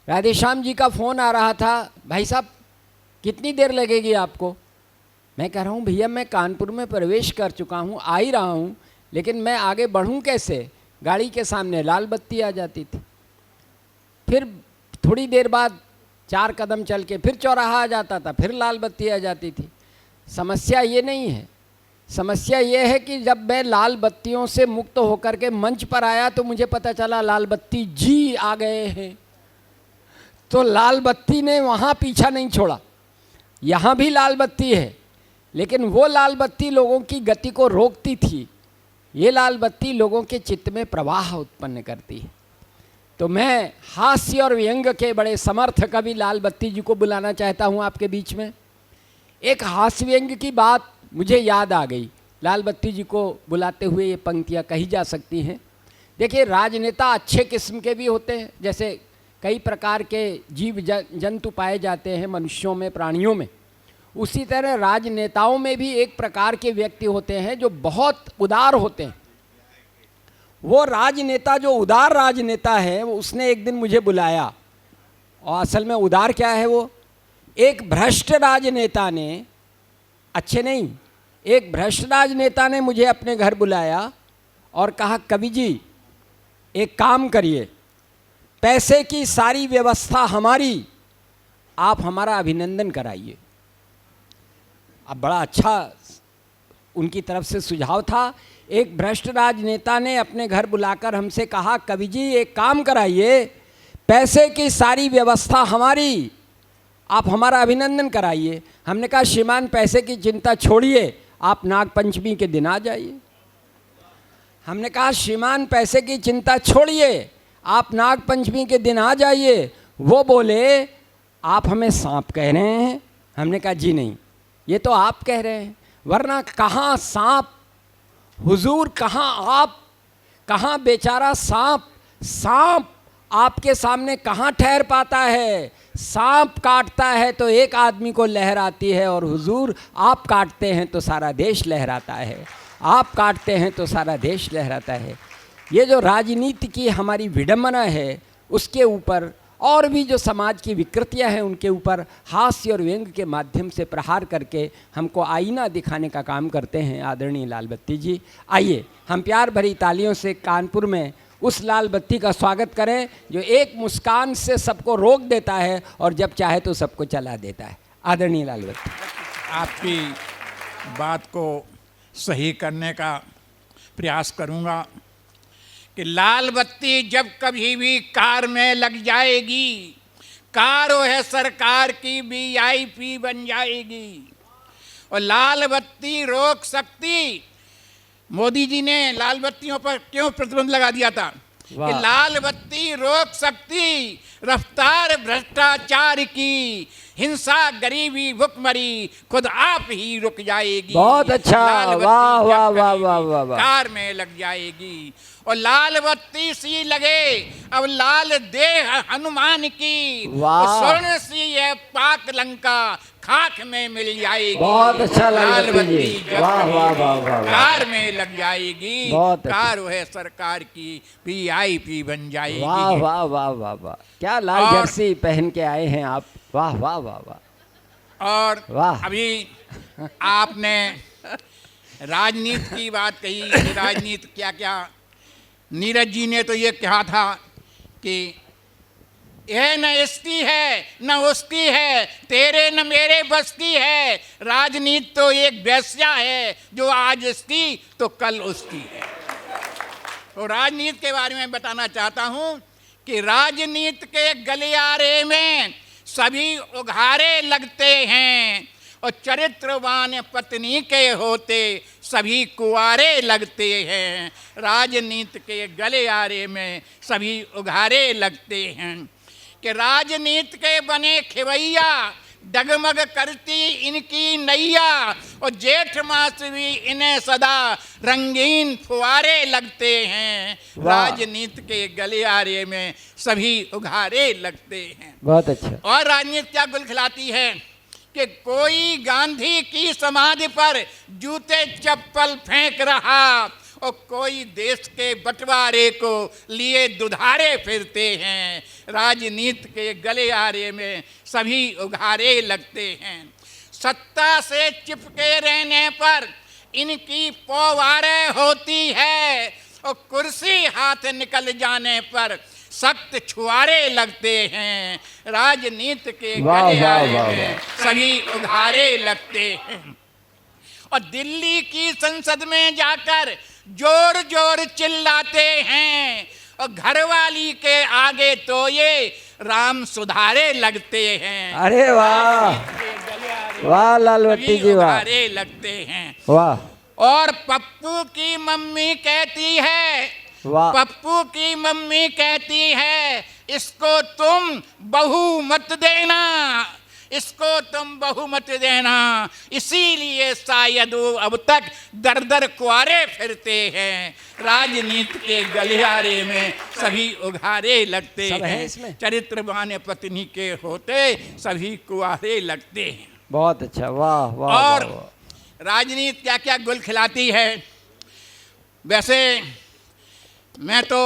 राधेश्याम जी का फ़ोन आ रहा था, भाई साहब कितनी देर लगेगी आपको? मैं कह रहा हूँ भैया मैं कानपुर में प्रवेश कर चुका हूँ, आ ही रहा हूँ, लेकिन मैं आगे बढ़ूँ कैसे? गाड़ी के सामने लाल बत्ती आ जाती थी। फिर थोड़ी देर बाद 4 कदम चल के फिर चौराहा आ जाता था, फिर लाल बत्ती आ जाती थी। समस्या ये नहीं है, समस्या ये है कि जब मैं लाल बत्तियों से मुक्त होकर के मंच पर आया तो मुझे पता चला लाल बत्ती जी आ गए हैं। तो लाल बत्ती ने वहाँ पीछा नहीं छोड़ा, यहाँ भी लाल बत्ती है, लेकिन वो लाल बत्ती लोगों की गति को रोकती थी, ये लाल बत्ती लोगों के चित्त में प्रवाह उत्पन्न करती है। तो मैं हास्य और व्यंग के बड़े समर्थ कवि लाल बत्ती जी को बुलाना चाहता हूँ आपके बीच में। एक हास्य व्यंग की बात मुझे याद आ गई, लाल बत्ती जी को बुलाते हुए ये पंक्तियाँ कही जा सकती हैं। देखिए, राजनेता अच्छे किस्म के भी होते हैं, जैसे कई प्रकार के जीव जंतु पाए जाते हैं मनुष्यों में, प्राणियों में, उसी तरह राजनेताओं में भी एक प्रकार के व्यक्ति होते हैं जो बहुत उदार होते हैं। वो राजनेता जो उदार राजनेता है, वो उसने एक दिन मुझे बुलाया, और असल में उदार क्या है, वो एक भ्रष्ट राजनेता ने, अच्छे नहीं, एक भ्रष्ट राजनेता ने मुझे अपने घर बुलाया और कहा कवि जी एक काम करिए, पैसे की सारी व्यवस्था हमारी, आप हमारा अभिनंदन कराइए। अब बड़ा अच्छा उनकी तरफ से सुझाव था। एक भ्रष्ट राजनेता ने अपने घर बुलाकर हमसे कहा कवि जी एक काम कराइए, पैसे की सारी व्यवस्था हमारी, आप हमारा अभिनंदन कराइए। हमने कहा श्रीमान पैसे की चिंता छोड़िए, आप नागपंचमी के दिन आ जाइए। हमने कहा श्रीमान पैसे की चिंता छोड़िए, आप नागपंचमी के दिन आ जाइए। वो बोले आप हमें सांप कह रहे हैं? हमने कहा जी नहीं, ये तो आप कह रहे हैं, वरना कहाँ सांप हुजूर, कहाँ आप, कहाँ बेचारा सांप। सांप आपके सामने कहाँ ठहर पाता है? सांप काटता है तो एक आदमी को लहर आती है, और हुजूर आप काटते हैं तो सारा देश लहराता है, आप काटते हैं तो सारा देश लहराता है। ये जो राजनीति की हमारी विडंबना है, उसके ऊपर और भी जो समाज की विकृतियां हैं उनके ऊपर हास्य और व्यंग के माध्यम से प्रहार करके हमको आईना दिखाने का काम करते हैं आदरणीय लाल बत्ती जी। आइए हम प्यार भरी तालियों से कानपुर में उस लाल बत्ती का स्वागत करें जो एक मुस्कान से सबको रोक देता है और जब चाहे तो सबको चला देता है। आदरणीय लाल बत्ती। आपकी बात को सही करने का प्रयास करूंगा कि लाल बत्ती जब कभी भी कार में लग जाएगी, कार वो है सरकार की VIP बन जाएगी। और लाल बत्ती रोक सकती, मोदी जी ने लाल बत्तियों पर क्यों प्रतिबंध लगा दिया था कि लाल बत्ती रोक सकती रफ्तार भ्रष्टाचार की, हिंसा गरीबी भुखमरी खुद आप ही रुक जाएगी। बहुत अच्छा, वाह वाह वाह वाह वाह। कार में लग जाएगी और लाल बत्ती सी लगे अब लाल देह हनुमान की, स्वर्ण सी है पाक लंका खाक में मिल जाएगी। बहुत अच्छा लाल बत्ती वाह वाह वाह वाह, कार में लग जाएगी, कार है सरकार की VIP बन जाएगी। वाह वाह वाह वाह वाह, क्या लाल जर्सी पहन के आए हैं आप, वाह वाह वाह वाह। और वाह, अभी आपने राजनीति की बात कही, राजनीति क्या क्या, नीरज जी ने तो ये कहा था कि यह न इसकी है न उसकी है, तेरे न मेरे बस की है, राजनीति तो एक वेश्या है जो आज इसकी तो कल उसकी है। तो राजनीति के बारे में बताना चाहता हूँ कि राजनीति के गलियारे में सभी उघारे लगते हैं और चरित्रवान पत्नी के होते सभी कुंवारे लगते हैं। राजनीति के गलियारे में सभी उघारे लगते हैं कि राजनीति के बने खिवैया डगमग करती इनकी नैया और जेठ मास भी इन्हें सदा रंगीन फुआरे लगते हैं। राजनीति के गलियारे में सभी उघारे लगते हैं। बहुत अच्छा। और राजनीति क्या गुल खिलाती है कि कोई गांधी की समाधि पर जूते चप्पल फेंक रहा और कोई देश के बंटवारे को लिए दुधारे फिरते हैं। राजनीति के गलियारे में सभी उघारे लगते हैं। सत्ता से चिपके रहने पर इनकी पौवारे होती है और कुर्सी हाथ निकल जाने पर सख्त छुआरे लगते हैं। राजनीति के गलियारे में सभी उघारे लगते हैं। और दिल्ली की संसद में जाकर जोर जोर चिल्लाते हैं और घरवाली के आगे तो ये राम सुधारे लगते हैं। अरे वाह वाह लालवट्टी जी वाह, उघारे लगते हैं। वाह और पप्पू की मम्मी कहती है, वाह, पप्पू की मम्मी कहती है, इसको तुम बहू मत देना, इसको तुम बहू मत देना। इसीलिए शायद वो अब तक दर दर कुआरे फिरते हैं। राजनीति के गलियारे में सभी उघारे लगते सब है हैं। इसमें? चरित्रवान पत्नी के होते सभी कुआरे लगते हैं। बहुत अच्छा, वाह वाह और वाह, वाह। राजनीति क्या क्या गुल खिलाती है। वैसे मैं तो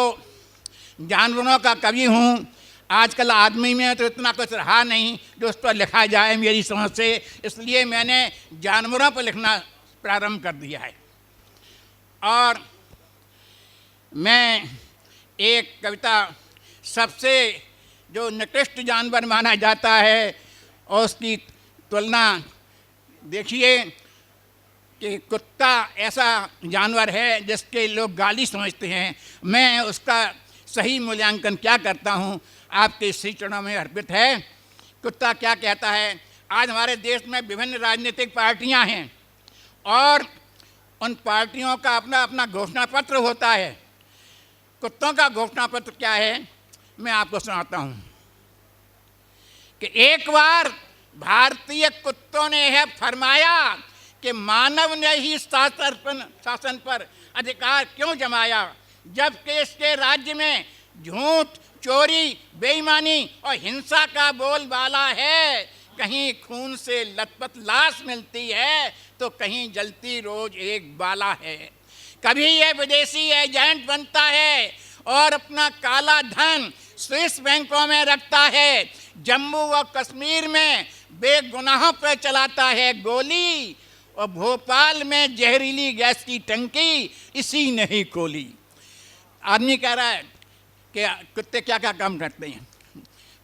जानवरों का कवि हूँ। आजकल आदमी में तो इतना कुछ रहा नहीं जो उस पर लिखा जाए मेरी समझ से, इसलिए मैंने जानवरों पर लिखना प्रारंभ कर दिया है। और मैं एक कविता सबसे जो निकृष्ट जानवर माना जाता है और उसकी तुलना देखिए कि कुत्ता ऐसा जानवर है जिसके लोग गाली समझते हैं। मैं उसका सही मूल्यांकन क्या करता हूँ आपके श्री चरणों में अर्पित है। कुत्ता क्या कहता है। आज हमारे देश में विभिन्न राजनीतिक पार्टियां हैं और उन पार्टियों का अपना अपना घोषणा पत्र होता है। कुत्तों का घोषणा पत्र क्या है, मैं आपको सुनाता हूँ कि एक बार भारतीय कुत्तों ने यह फरमाया कि मानव ने ही शासन पर अधिकार क्यों जमाया, जबकि इसके राज्य में झूठ, चोरी, बेईमानी और हिंसा का बोलबाला है। कहीं खून से लथपथ लाश मिलती है तो कहीं जलती रोज एक बाला है। कभी यह विदेशी एजेंट बनता है और अपना काला धन स्विस बैंकों में रखता है। जम्मू और कश्मीर में बेगुनाहों पर चलाता है गोली और भोपाल में जहरीली गैस की टंकी इसी ने ही खोली। आदमी कह रहा है कि कुत्ते क्या क्या काम करते हैं।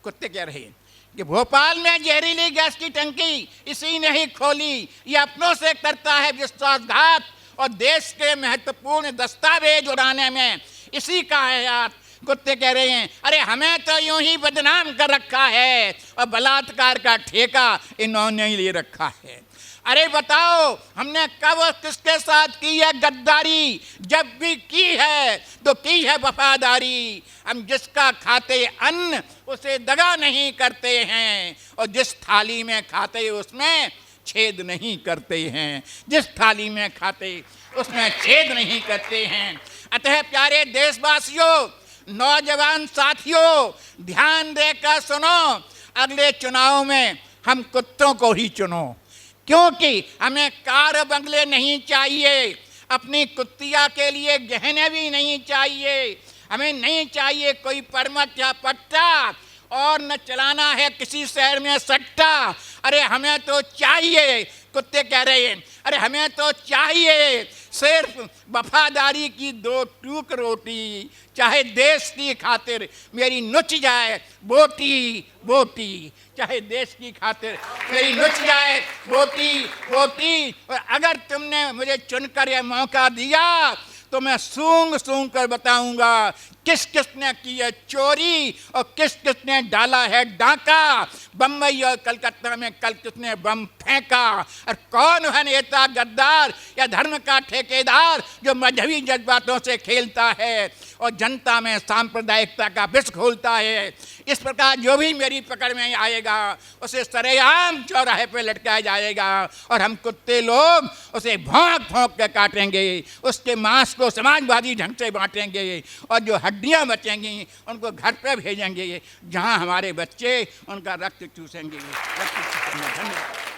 कुत्ते कह रहे हैं कि भोपाल में जहरीली गैस की टंकी इसी ने ही खोली। ये अपनों से करता है विश्वासघात और देश के महत्वपूर्ण दस्तावेज उड़ाने में इसी का है हाथ। कुत्ते कह रहे हैं अरे हमें तो यूं ही बदनाम कर रखा है और बलात्कार का ठेका इन्होंने ही ले रखा है। अरे बताओ हमने कब और किसके साथ की है गद्दारी, जब भी की है तो की है वफादारी। हम जिसका खाते अन्न उसे दगा नहीं करते हैं और जिस थाली में खाते उसमें छेद नहीं करते हैं। जिस थाली में खाते उसमें छेद नहीं करते हैं। अतः प्यारे देशवासियों, नौजवान साथियों, ध्यान देकर सुनो, अगले चुनाव में हम कुत्तों को ही चुनो, क्योंकि हमें कार बंगले नहीं चाहिए, अपनी कुत्तिया के लिए गहने भी नहीं चाहिए, हमें नहीं चाहिए कोई परमत या पट्टा और न चलाना है किसी शहर में सट्टा। अरे हमें तो चाहिए, कुत्ते कह रहे हैं अरे हमें तो चाहिए सिर्फ वफादारी की 2 टूक रोटी, चाहे देश की खातिर मेरी नुच जाए बोटी बोटी, चाहे देश की खातिर मेरी नुच जाए बोटी बोटी। और अगर तुमने मुझे चुनकर यह मौका दिया तो मैं सूंघ सूंघ कर बताऊंगा किस किस ने की है चोरी और किस किस ने डाला है डाका। बम्बई और कलकत्ता में कल किसने बम फेंका और कौन है नेता गद्दार या धर्म का ठेकेदार जो मजहबी जज्बातों से खेलता है और जनता में सांप्रदायिकता का विष घोलता है। इस प्रकार जो भी मेरी पकड़ में आएगा उसे सरेआम चौराहे पे लटकाया जाएगा और हम कुत्ते लोग उसे भौंक भौंक के काटेंगे, उसके मांस को समाजवादी ढंग से बांटेंगे और जो हड्डियां बचेंगी उनको घर पे भेजेंगे जहां हमारे बच्चे उनका रक्त चूसेंगे। धन्यवाद।